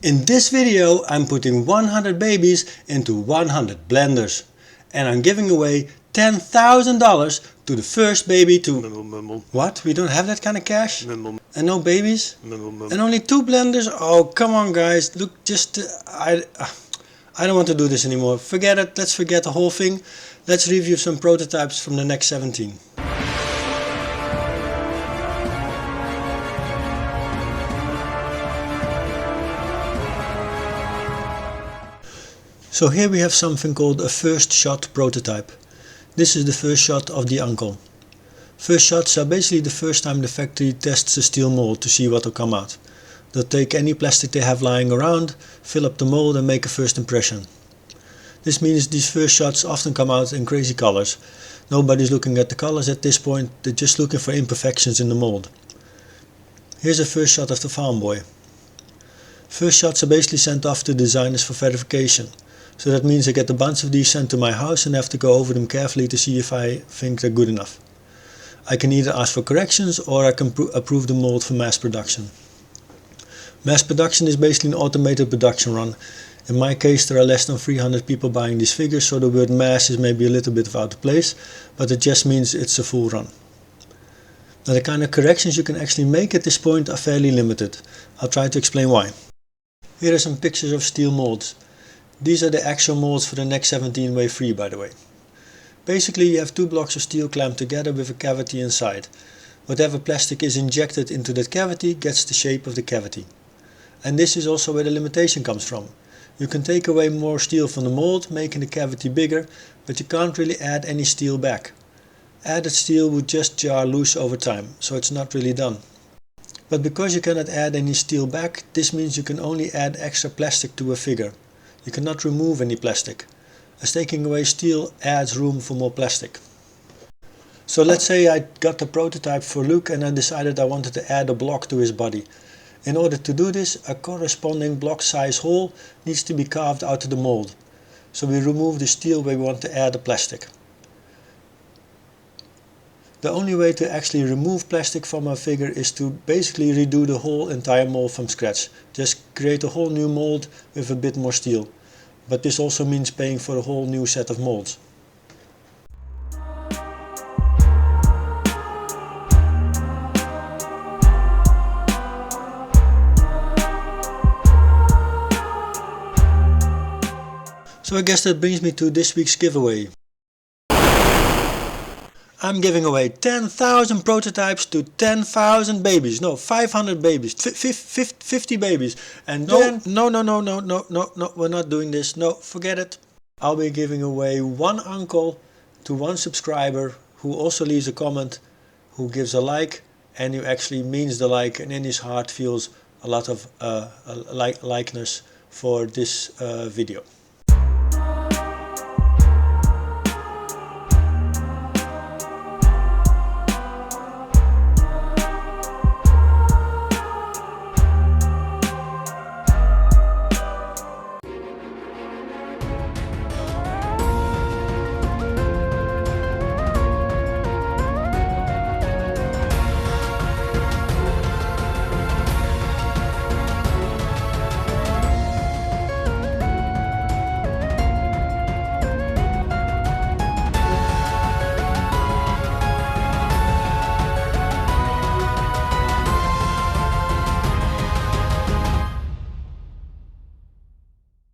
In this video I'm putting 100 babies into 100 blenders and I'm giving away $10,000 to the first baby to... What? We don't have that kind of cash? And no babies? And only 2 blenders? Oh, come on guys, look, I don't want to do this anymore. Forget it, let's forget the whole thing. Let's review some prototypes from the next 17. So here we have something called a first shot prototype. This is the first shot of the uncle. First shots are basically the first time the factory tests a steel mold to see what will come out. They'll take any plastic they have lying around, fill up the mold and make a first impression. This means these first shots often come out in crazy colors. Nobody's looking at the colors at this point, they're just looking for imperfections in the mold. Here's a first shot of the farm boy. First shots are basically sent off to designers for verification. So that means I get a bunch of these sent to my house and have to go over them carefully to see if I think they're good enough. I can either ask for corrections or I can approve the mold for mass production. Mass production is basically an automated production run. In my case there are less than 300 people buying these figures, so the word mass is maybe a little bit out of place, but it just means it's a full run. Now the kind of corrections you can actually make at this point are fairly limited. I'll try to explain why. Here are some pictures of steel molds. These are the actual molds for the Next 17 Wave 3, by the way. Basically you have 2 blocks of steel clamped together with a cavity inside. Whatever plastic is injected into that cavity gets the shape of the cavity. And this is also where the limitation comes from. You can take away more steel from the mold, making the cavity bigger, but you can't really add any steel back. Added steel would just jar loose over time, so it's not really done. But because you cannot add any steel back, this means you can only add extra plastic to a figure. You cannot remove any plastic, as taking away steel adds room for more plastic. So let's say I got the prototype for Luke and I decided I wanted to add a block to his body. In order to do this, a corresponding block size hole needs to be carved out of the mold. So we remove the steel where we want to add the plastic. The only way to actually remove plastic from a figure is to basically redo the whole entire mold from scratch. Just create a whole new mold with a bit more steel. But this also means paying for a whole new set of molds. So I guess that brings me to this week's giveaway. I'm giving away 10,000 prototypes to 10,000 babies. No, 500 babies, 50 babies. And no, we're not doing this. No, forget it. I'll be giving away 1 uncle to 1 subscriber who also leaves a comment, who gives a like, and who actually means the like and in his heart feels a lot of likeness for this video.